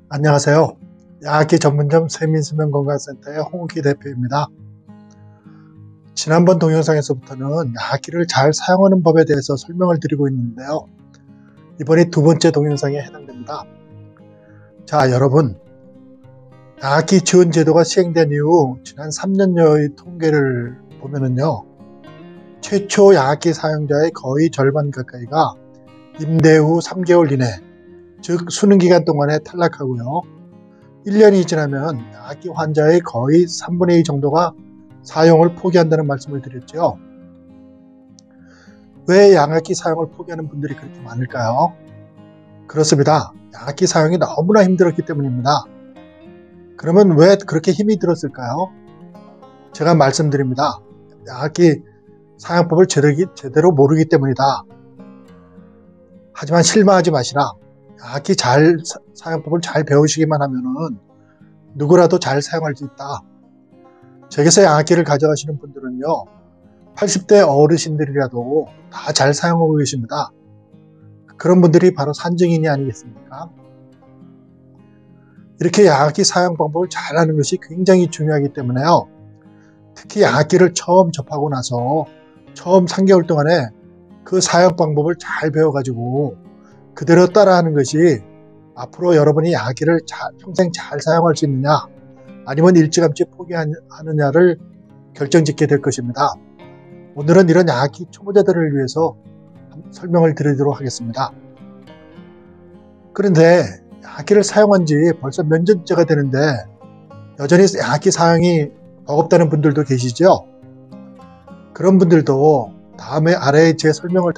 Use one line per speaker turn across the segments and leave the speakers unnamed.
안녕하세요. 야학기 전문점 세민수면건강센터의 홍욱희 대표입니다. 지난번 동영상에서부터는 야학기를 잘 사용하는 법에 대해서 설명을 드리고 있는데요. 이번이 두 번째 동영상에 해당됩니다. 자, 여러분, 야학기 지원 제도가 시행된 이후 지난 3년여의 통계를 보면은요, 최초 야학기 사용자의 거의 절반 가까이가 임대 후 3개월 이내, 즉 수능 기간 동안에 탈락하고요. 1년이 지나면 야학기 환자의 거의 3분의 2 정도가 사용을 포기한다는 말씀을 드렸죠. 왜 양압기 사용을 포기하는 분들이 그렇게 많을까요? 그렇습니다. 양압기 사용이 너무나 힘들었기 때문입니다. 그러면 왜 그렇게 힘이 들었을까요? 제가 말씀드립니다. 양압기 사용법을 제대로 모르기 때문이다. 하지만 실망하지 마시라. 양압기 사용법을 잘 배우시기만 하면은 누구라도 잘 사용할 수 있다. 댁에서 양압기를 가져가시는 분들은요, 80대 어르신들이라도 다 잘 사용하고 계십니다. 그런 분들이 바로 산증인이 아니겠습니까? 이렇게 양압기 사용 방법을 잘 아는 것이 굉장히 중요하기 때문에요. 특히 양압기를 처음 접하고 나서 처음 3개월 동안에 그 사용 방법을 잘 배워가지고 그대로 따라하는 것이 앞으로 여러분이 양압기를 평생 잘 사용할 수 있느냐, 아니면 일찌감치 포기하느냐를 결정짓게 될 것입니다. 오늘은 이런 양압기 초보자들을 위해서 설명을 드리도록 하겠습니다. 그런데 양압기를 사용한 지 벌써 몇 년째가 되는데 여전히 양압기 사용이 버겁다는 분들도 계시죠? 그런 분들도 다음에 제 설명을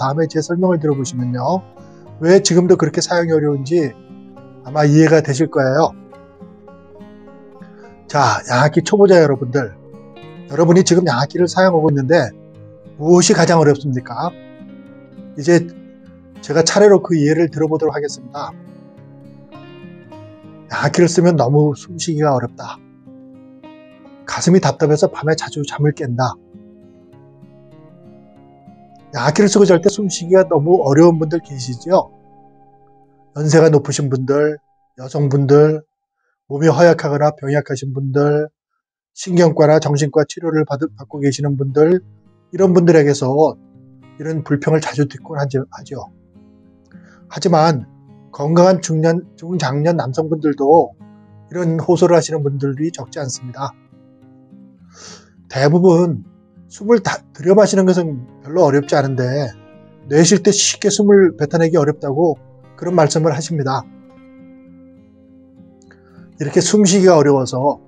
들어보시면요, 왜 지금도 그렇게 사용이 어려운지 아마 이해가 되실 거예요. 자, 양압기 초보자 여러분들, 여러분이 지금 양압기를 사용하고 있는데 무엇이 가장 어렵습니까? 이제 제가 차례로 그 예를 들어보도록 하겠습니다. 양압기를 쓰면 너무 숨쉬기가 어렵다. 가슴이 답답해서 밤에 자주 잠을 깬다. 양압기를 쓰고 잘 때 숨쉬기가 너무 어려운 분들 계시죠? 연세가 높으신 분들, 여성분들, 몸이 허약하거나 병약하신 분들, 신경과나 정신과 치료를 받고 계시는 분들, 이런 분들에게서 이런 불평을 자주 듣곤 하죠. 하지만 건강한 중장년 남성분들도 이런 호소를 하시는 분들이 적지 않습니다. 대부분 숨을 들여 마시는 것은 별로 어렵지 않은데 내쉴 때 쉽게 숨을 뱉어내기 어렵다고 그런 말씀을 하십니다. 이렇게 숨쉬기가 어려워서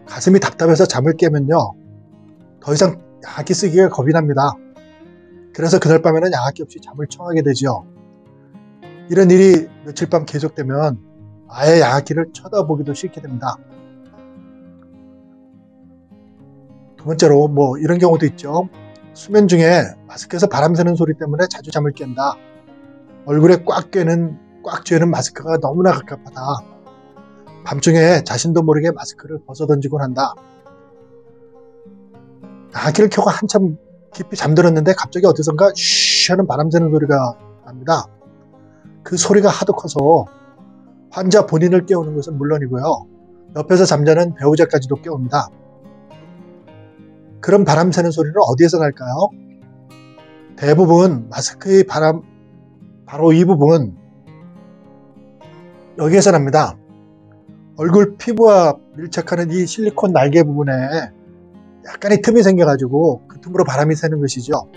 가슴이 답답해서 잠을 깨면요, 더 이상 양압기 쓰기가 겁이 납니다. 그래서 그날 밤에는 양압기 없이 잠을 청하게 되죠. 이런 일이 며칠 밤 계속되면 아예 양압기를 쳐다보기도 싫게 됩니다. 두 번째로 이런 경우도 있죠. 수면 중에 마스크에서 바람 새는 소리 때문에 자주 잠을 깬다. 얼굴에 꽉 쬐는 마스크가 너무나 갑갑하다. 밤중에 자신도 모르게 마스크를 벗어던지곤 한다. 양압기를 켜고 한참 깊이 잠들었는데 갑자기 어디선가 쉬 하는 바람 새는 소리가 납니다. 그 소리가 하도 커서 환자 본인을 깨우는 것은 물론이고요, 옆에서 잠자는 배우자까지도 깨웁니다. 그런 바람 새는 소리는 어디에서 날까요? 대부분 마스크의 바로 이 부분, 여기에서 납니다. 얼굴 피부와 밀착하는 이 실리콘 날개 부분에 약간의 틈이 생겨가지고 그 틈으로 바람이 새는 것이죠.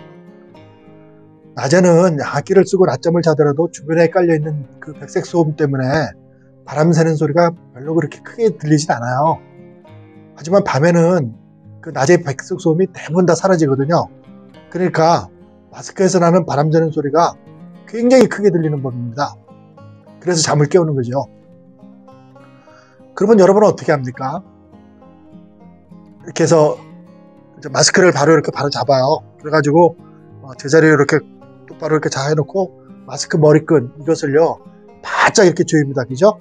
낮에는 양압기를 쓰고 낮잠을 자더라도 주변에 깔려있는 그 백색 소음 때문에 바람 새는 소리가 별로 그렇게 크게 들리진 않아요. 하지만 밤에는 그 낮의 백색 소음이 대부분 다 사라지거든요. 그러니까 마스크에서 나는 바람 새는 소리가 굉장히 크게 들리는 법입니다. 그래서 잠을 깨우는 거죠. 그러면 여러분은 어떻게 합니까? 이렇게 해서 마스크를 바로 잡아요. 그래가지고 제자리에 이렇게 똑바로 이렇게 잘 해놓고 마스크 머리끈 이것을요 바짝 이렇게 조입니다. 그죠?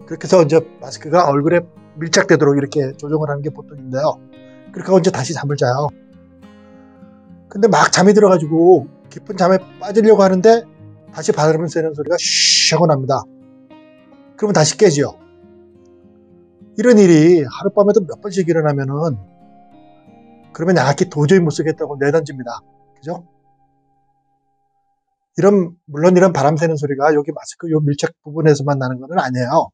그렇게 해서 이제 마스크가 얼굴에 밀착되도록 이렇게 조정을 하는 게 보통인데요. 그렇게 하고 이제 다시 잠을 자요. 근데 막 잠이 들어가지고 깊은 잠에 빠지려고 하는데 다시 바람 새는 소리가 쉬 하고 납니다. 그러면 다시 깨지요. 이런 일이 하룻밤에도 몇 번씩 일어나면은 그러면 양압기 도저히 못 쓰겠다고 내던집니다. 그죠? 물론 이런 바람 새는 소리가 여기 마스크 요 밀착 부분에서만 나는 건 아니에요.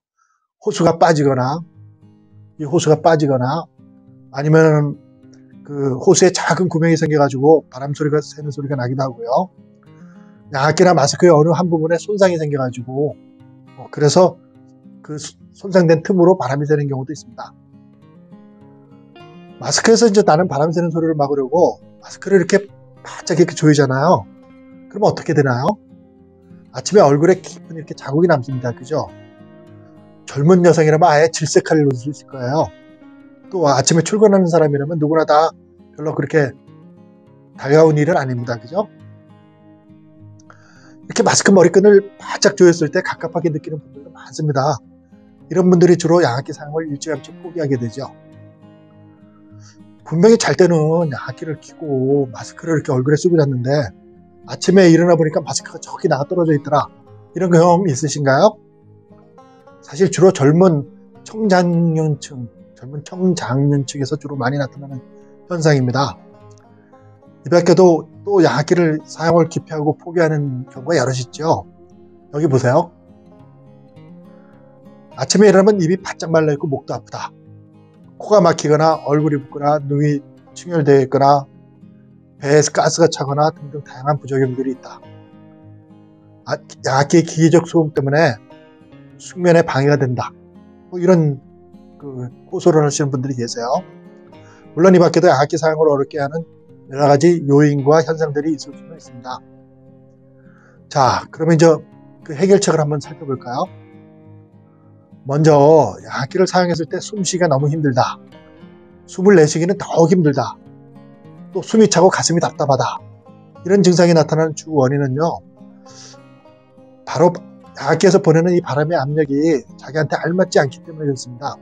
호수가 빠지거나 아니면 그 호수에 작은 구멍이 생겨가지고 바람 소리가 새는 소리가 나기도 하고요. 양압기나 마스크의 어느 한 부분에 손상이 생겨가지고 그래서 그 손상된 틈으로 바람이 새는 경우도 있습니다. 마스크에서 이제 나는 바람 새는 소리를 막으려고 마스크를 이렇게 바짝 이렇게 조이잖아요. 그러면 어떻게 되나요? 아침에 얼굴에 깊은 이렇게 자국이 남습니다. 그죠? 젊은 여성이라면 아예 질색할 옷을 입을 거예요. 또 아침에 출근하는 사람이라면 누구나 다 별로 그렇게 달가운 일은 아닙니다. 그죠? 이렇게 마스크 머리끈을 바짝 조였을 때 갑갑하게 느끼는 분들도 많습니다. 이런 분들이 주로 양압기 사용을 일찌감치 포기하게 되죠. 분명히 잘 때는 양압기를 켜고 마스크를 이렇게 얼굴에 쓰고 잤는데 아침에 일어나 보니까 마스크가 저기 나가 떨어져 있더라. 이런 경험 있으신가요? 사실 주로 젊은 청장년층에서 주로 많이 나타나는 현상입니다. 이 밖에도 또 양압기를 사용을 기피하고 포기하는 경우가 여럿 있죠. 여기 보세요. 아침에 일어나면 입이 바짝 말라있고 목도 아프다. 코가 막히거나 얼굴이 붓거나 눈이 충혈되어 있거나 배에서 가스가 차거나 등등 다양한 부작용들이 있다. 양압기의 기계적 소음 때문에 숙면에 방해가 된다. 이런 호소를 하시는 분들이 계세요. 물론 이 밖에도 양압기 사용을 어렵게 하는 여러 가지 요인과 현상들이 있을 수는 있습니다. 자, 그러면 이제 그 해결책을 한번 살펴볼까요? 먼저 양압기를 사용했을 때 숨쉬기가 너무 힘들다. 숨을 내쉬기는 더욱 힘들다. 또 숨이 차고 가슴이 답답하다. 이런 증상이 나타나는 주 원인은요. 바로 양압기에서 보내는 이 바람의 압력이 자기한테 알맞지 않기 때문에 그렇습니다.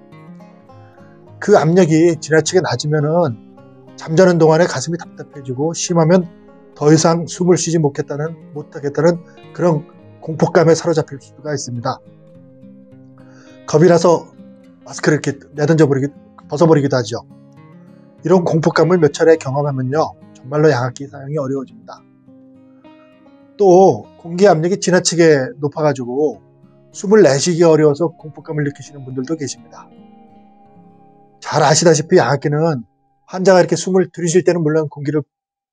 그 압력이 지나치게 낮으면은 잠자는 동안에 가슴이 답답해지고 심하면 더 이상 숨을 쉬지 못하겠다는 그런 공포감에 사로잡힐 수가 있습니다. 겁이 나서 마스크를 이렇게 벗어버리기도 하죠. 이런 공포감을 몇 차례 경험하면요. 정말로 양압기 사용이 어려워집니다. 또 공기 압력이 지나치게 높아가지고 숨을 내쉬기 어려워서 공포감을 느끼시는 분들도 계십니다. 잘 아시다시피 양압기는 환자가 이렇게 숨을 들이쉴 때는 물론 공기를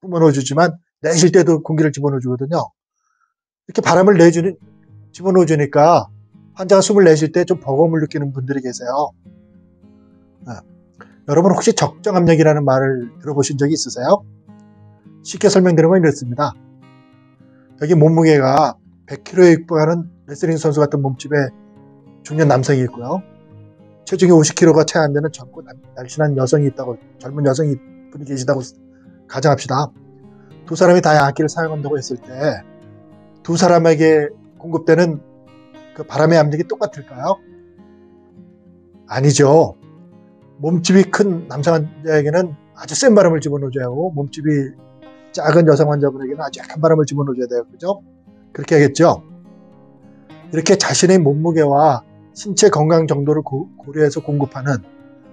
뿜어넣어주지만 내쉴 때도 공기를 집어넣어주거든요. 이렇게 바람을 집어넣어주니까 환자가 숨을 내쉴 때 좀 버거움을 느끼는 분들이 계세요. 여러분 혹시 적정압력이라는 말을 들어보신 적이 있으세요? 쉽게 설명드리면 이렇습니다. 여기 몸무게가 100kg에 육박하는 레슬링 선수 같은 몸집의 중년 남성이 있고요. 체중이 50kg가 채 안 되는 젊고 날씬한 여성이 있다고, 젊은 여성이 분이 계시다고 가정합시다. 두 사람이 다 양압기를 사용한다고 했을 때 두 사람에게 공급되는 그 바람의 압력이 똑같을까요? 아니죠. 몸집이 큰 남성 환자에게는 아주 센 바람을 집어넣어줘야 하고 몸집이 작은 여성 환자분에게는 아주 약한 바람을 집어넣어줘야 돼요. 그죠? 그렇게 하겠죠? 이렇게 자신의 몸무게와 신체 건강 정도를 고려해서 공급하는,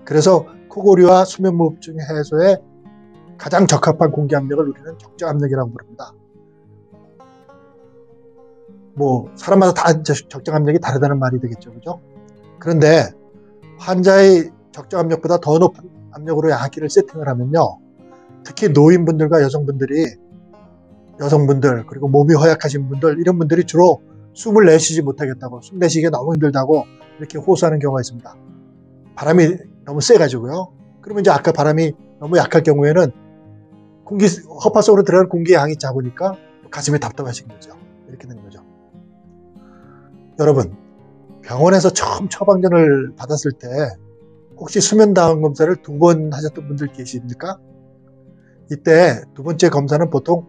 그래서 코골이와 수면무호흡증 해소에 가장 적합한 공기 압력을 우리는 적정 압력이라고 부릅니다. 사람마다 다 적정 압력이 다르다는 말이 되겠죠. 그죠? 그런데 환자의 적정 압력보다 더 높은 압력으로 양압기를 세팅을 하면요. 특히 노인분들과 여성분들, 그리고 몸이 허약하신 분들, 이런 분들이 주로 숨을 내쉬지 못하겠다고, 숨 내쉬기가 너무 힘들다고 이렇게 호소하는 경우가 있습니다. 바람이 너무 세가지고요. 그러면 이제 아까 바람이 너무 약할 경우에는 허파 속으로 들어가는 공기의 양이 작으니까 가슴이 답답하신 거죠. 이렇게 되는 거죠. 여러분, 병원에서 처음 처방전을 받았을 때 혹시 수면다운 검사를 2번 하셨던 분들 계십니까? 이때 두 번째 검사는 보통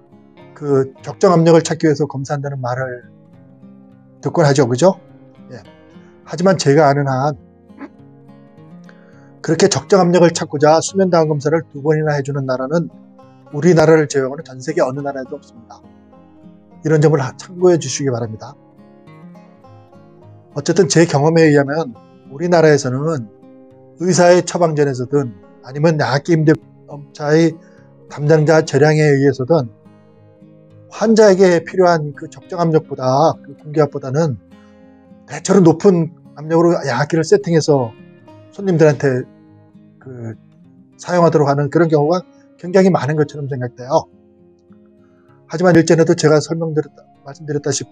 그 적정 압력을 찾기 위해서 검사한다는 말을 듣곤 하죠. 그죠? 예. 하지만 제가 아는 한 그렇게 적정 압력을 찾고자 수면다운 검사를 2번이나 해주는 나라는 우리나라를 제외하고는 전 세계 어느 나라에도 없습니다. 이런 점을 참고해 주시기 바랍니다. 어쨌든 제 경험에 의하면 우리나라에서는 의사의 처방전에서든 아니면 약기 임대업자의 담당자 절량에 의해서든 환자에게 필요한 그 적정 압력보다 그 공기압보다는 대체로 높은 압력으로 약기를 세팅해서 손님들한테 그 사용하도록 하는 그런 경우가 굉장히 많은 것처럼 생각돼요. 하지만 일전에도 제가 말씀드렸다시피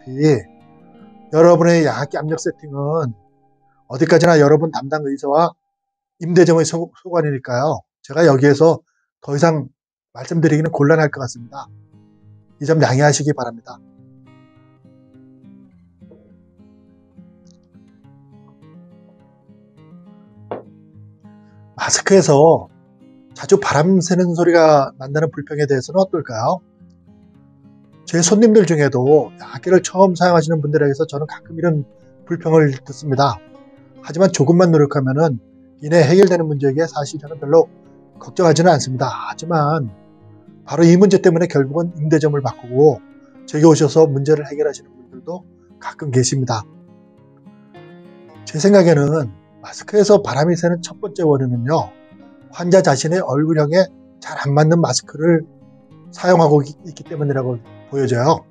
여러분의 약기 압력 세팅은 어디까지나 여러분 담당 의사와 임대점의 소관이니까요. 제가 여기에서 더 이상 말씀드리기는 곤란할 것 같습니다. 이 점 양해하시기 바랍니다. 마스크에서 자주 바람 새는 소리가 난다는 불평에 대해서는 어떨까요? 제 손님들 중에도 약기를 처음 사용하시는 분들에게서 저는 가끔 이런 불평을 듣습니다. 하지만 조금만 노력하면 이내 해결되는 문제이기에 사실 저는 별로 걱정하지는 않습니다. 하지만 바로 이 문제 때문에 결국은 임대점을 바꾸고 제게 오셔서 문제를 해결하시는 분들도 가끔 계십니다. 제 생각에는 마스크에서 바람이 새는 첫 번째 원인은요, 환자 자신의 얼굴형에 잘 안 맞는 마스크를 사용하고 있기 때문이라고 보여져요.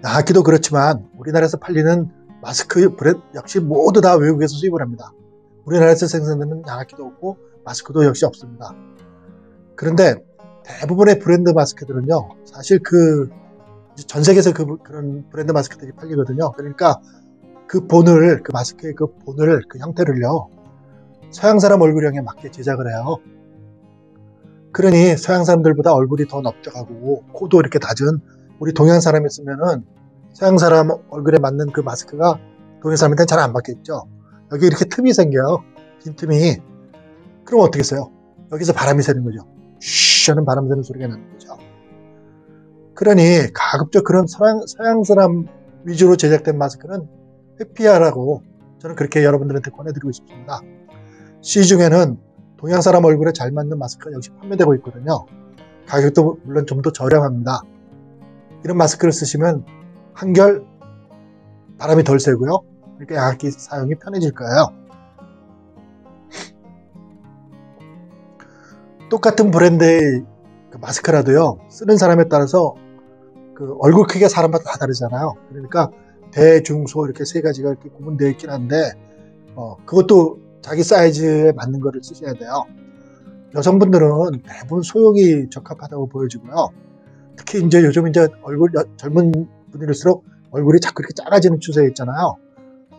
약기도 그렇지만 우리나라에서 팔리는 마스크 브랜드 역시 모두 다 외국에서 수입을 합니다. 우리나라에서 생산되는 약기도 없고 마스크도 역시 없습니다. 그런데 대부분의 브랜드 마스크들은요, 사실 전 세계에서 그런 브랜드 마스크들이 팔리거든요. 그러니까 그 마스크의 그 본을, 그 형태를요, 서양 사람 얼굴형에 맞게 제작을 해요. 그러니 서양 사람들보다 얼굴이 더 넓적하고 코도 이렇게 낮은 우리 동양 사람이 쓰면은 서양 사람 얼굴에 맞는 그 마스크가 동양 사람한테는 잘 안 맞겠죠. 여기 이렇게 틈이 생겨요. 빈틈이. 그럼 어떻게 써요? 여기서 바람이 새는 거죠. 쉬 하는 바람 새는 소리가 나는 거죠. 그러니 가급적 그런 서양 사람 위주로 제작된 마스크는 회피하라고 저는 그렇게 여러분들한테 권해드리고 싶습니다. 시중에는 동양 사람 얼굴에 잘 맞는 마스크가 역시 판매되고 있거든요. 가격도 물론 좀 더 저렴합니다. 이런 마스크를 쓰시면 한결 바람이 덜 새고요. 이렇게 약기 사용이 편해질 거예요. 똑같은 브랜드의 그 마스크라도요, 쓰는 사람에 따라서 그 얼굴 크기가 사람마다 다 다르잖아요. 그러니까 대, 중, 소 이렇게 세 가지가 이렇게 구분되어 있긴 한데 그것도 자기 사이즈에 맞는 거를 쓰셔야 돼요. 여성분들은 대부분 소형이 적합하다고 보여지고요. 특히 요즘 젊은 분일수록 얼굴이 자꾸 이렇게 작아지는 추세에 있잖아요.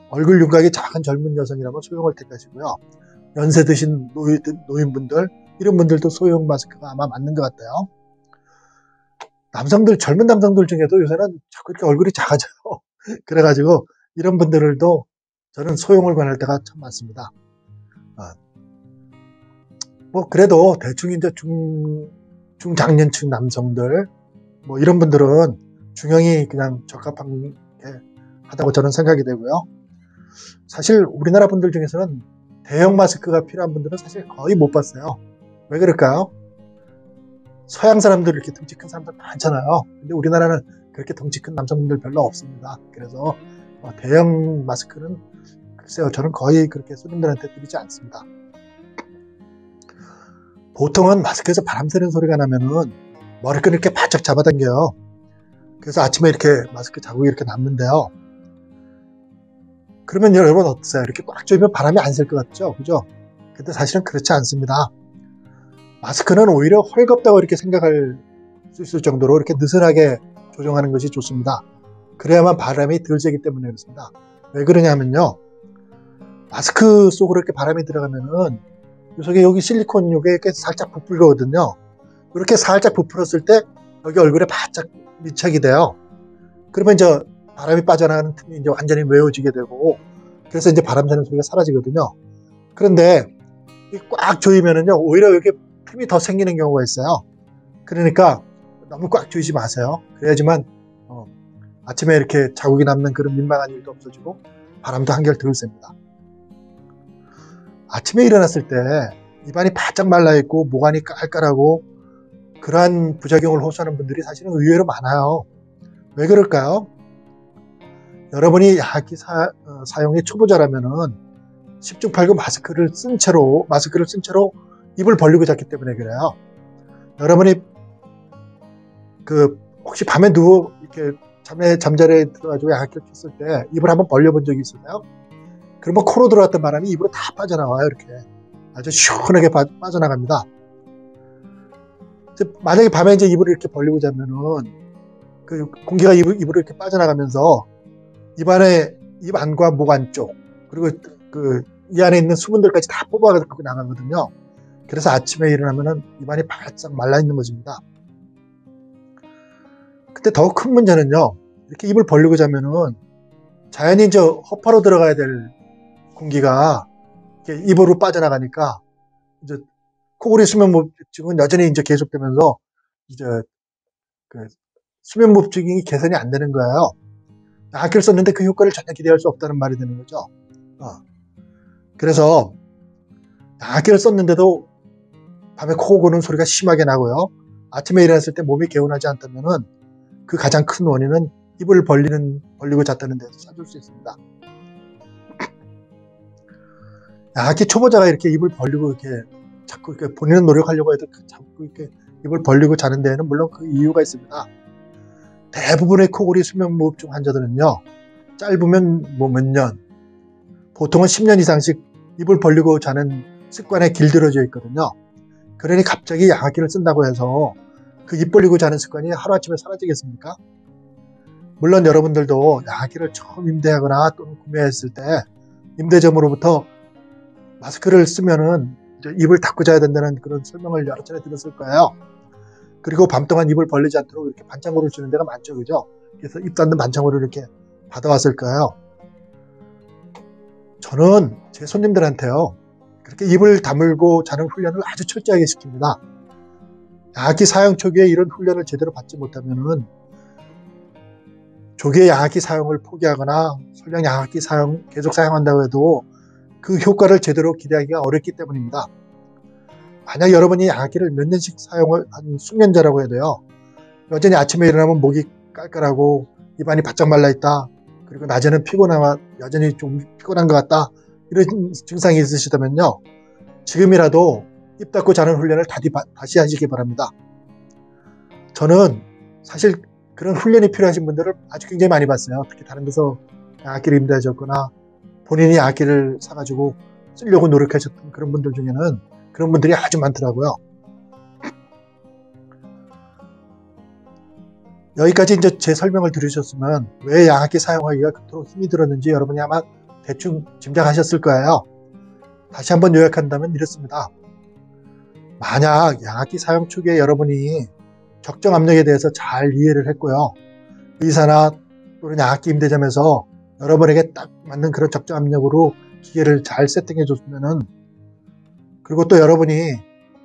얼굴 윤곽이 작은 젊은 여성이라면 소형을 택하시고요. 연세 드신 노인분들, 이런 분들도 소형 마스크가 아마 맞는 것 같아요. 젊은 남성들 중에도 요새는 자꾸 이렇게 얼굴이 작아져요. 그래가지고 이런 분들도 저는 소형을 권할 때가 참 많습니다. 그래도 대충 이제 중장년층 남성들, 이런 분들은 중형이 그냥 적합한 게 하다고 저는 생각이 되고요. 사실 우리나라 분들 중에서는 대형 마스크가 필요한 분들은 사실 거의 못 봤어요. 왜 그럴까요? 서양 사람들 이렇게 덩치 큰 사람들 많잖아요. 근데 우리나라는 그렇게 덩치 큰 남성분들 별로 없습니다. 그래서 대형 마스크는 글쎄요, 저는 거의 그렇게 손님들한테 드리지 않습니다. 보통은 마스크에서 바람 새는 소리가 나면은 머리끈을 이렇게 바짝 잡아당겨요. 그래서 아침에 이렇게 마스크 자국이 이렇게 남는데요. 그러면 여러분 어떠세요? 이렇게 꽉 조이면 바람이 안 셀 것 같죠? 그죠? 근데 사실은 그렇지 않습니다. 마스크는 오히려 헐겁다고 이렇게 생각할 수 있을 정도로 이렇게 느슨하게 조정하는 것이 좋습니다. 그래야만 바람이 덜 새기 때문에 그렇습니다. 왜 그러냐면요, 마스크 속으로 이렇게 바람이 들어가면은 여기 실리콘 요게 이렇게 살짝 부풀거든요. 이렇게 살짝 부풀었을 때 여기 얼굴에 바짝 밀착이 돼요. 그러면 이제 바람이 빠져나가는 틈이 이제 완전히 메워지게 되고, 그래서 이제 바람 새는 소리가 사라지거든요. 그런데 꽉 조이면은요, 오히려 이렇게 틈이 더 생기는 경우가 있어요. 그러니까 너무 꽉 조이지 마세요. 그래야지만 아침에 이렇게 자국이 남는 그런 민망한 일도 없어지고 바람도 한결 덜 셉니다. 아침에 일어났을 때 입안이 바짝 말라있고 모관이 깔깔하고 그러한 부작용을 호소하는 분들이 사실은 의외로 많아요. 왜 그럴까요? 여러분이 야학기 사용의 초보자라면은 10중 8구 마스크를 쓴 채로 입을 벌리고 잤기 때문에 그래요. 여러분이 혹시 밤에 이렇게 잠자리에 들어가지고 야학기를 켰을 때 입을 한번 벌려본 적이 있으세요? 그러면 코로 들어갔던 바람이 입으로 다 빠져나와요. 이렇게 아주 시원하게 빠져나갑니다. 만약에 밤에 이제 입을 이렇게 벌리고 자면은 공기가 입으로 이렇게 빠져나가면서 입 안과 목 안쪽 그리고 이 안에 있는 수분들까지 다 뽑아가지고 나가거든요. 그래서 아침에 일어나면은 입안이 바짝 말라 있는 것입니다. 근데 더 큰 문제는요. 이렇게 입을 벌리고 자면은 자연히 이제 허파로 들어가야 될 공기가 이렇게 입으로 빠져나가니까 이제 코골이 수면무호흡증은 여전히 이제 계속되면서 이제 수면무호흡증이 개선이 안 되는 거예요. 야학기를 썼는데 그 효과를 전혀 기대할 수 없다는 말이 되는 거죠. 그래서 야학기를 썼는데도 밤에 코 고는 소리가 심하게 나고요. 아침에 일어났을 때 몸이 개운하지 않다면은 그 가장 큰 원인은 입을 벌리고 잤다는 데서 찾을 수 있습니다. 야학기 초보자가 이렇게 입을 벌리고 이렇게 자꾸 이렇게 본인은 노력하려고 해도 자꾸 이렇게 입을 벌리고 자는 데에는 물론 그 이유가 있습니다. 대부분의 코골이 수면무호흡증 환자들은요, 짧으면 몇 년, 보통은 10년 이상씩 입을 벌리고 자는 습관에 길들여져 있거든요. 그러니 갑자기 야학기를 쓴다고 해서 그 입 벌리고 자는 습관이 하루아침에 사라지겠습니까? 물론 여러분들도 야학기를 처음 임대하거나 또는 구매했을 때 임대점으로부터 마스크를 쓰면은 입을 닫고 자야 된다는 그런 설명을 여러 차례 들었을 거예요. 그리고 밤 동안 입을 벌리지 않도록 이렇게 반창고를 주는 데가 많죠, 그죠? 그래서 입 닫는 반창고를 이렇게 받아왔을 거예요. 저는 제 손님들한테요, 그렇게 입을 다물고 자는 훈련을 아주 철저하게 시킵니다. 야학기 사용 초기에 이런 훈련을 제대로 받지 못하면은 조기에 야학기 사용을 포기하거나 설령 야학기 계속 사용한다고 해도 그 효과를 제대로 기대하기가 어렵기 때문입니다. 만약 여러분이 야학기를 몇 년씩 사용을 한 숙련자라고 해도요, 여전히 아침에 일어나면 목이 깔깔하고 입안이 바짝 말라있다, 그리고 낮에는 여전히 좀 피곤한 것 같다, 이런 증상이 있으시다면요, 지금이라도 입 닫고 자는 훈련을 다시 하시기 바랍니다. 저는 사실 그런 훈련이 필요하신 분들을 아주 굉장히 많이 봤어요. 특히 다른 데서 야학기를 임대하셨거나 본인이 야학기를 사가지고 쓰려고 노력하셨던 그런 분들 중에는 그런 분들이 아주 많더라고요. 여기까지 이제 제 설명을 들으셨으면 왜 야학기 사용하기가 그토록 힘이 들었는지 여러분이 아마 대충 짐작하셨을 거예요. 다시 한번 요약한다면 이렇습니다. 만약 야학기 사용 초기에 여러분이 적정 압력에 대해서 잘 이해를 했고요. 의사나 또는 야학기 임대점에서 여러분에게 딱 맞는 그런 적정 압력으로 기계를 잘 세팅해 줬으면은, 그리고 또 여러분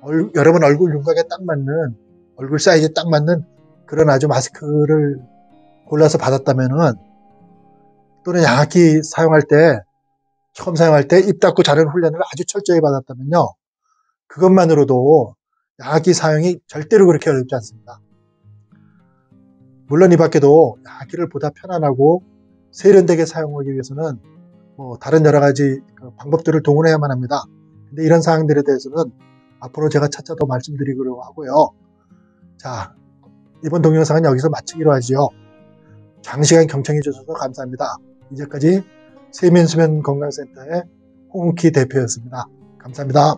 얼굴 윤곽에 딱 맞는, 얼굴 사이즈에 딱 맞는 그런 아주 마스크를 골라서 받았다면은, 또는 야학기 처음 사용할 때 입 닫고 자는 훈련을 아주 철저히 받았다면요, 그것만으로도 야학기 사용이 절대로 그렇게 어렵지 않습니다. 물론 이 밖에도 야학기를 보다 편안하고 세련되게 사용하기 위해서는 다른 여러 가지 방법들을 동원해야만 합니다. 근데 이런 사항들에 대해서는 앞으로 제가 차차 더 말씀드리려고 하고요. 자, 이번 동영상은 여기서 마치기로 하지요. 장시간 경청해 주셔서 감사합니다. 이제까지 세면수면건강센터의 홍은키 대표였습니다. 감사합니다.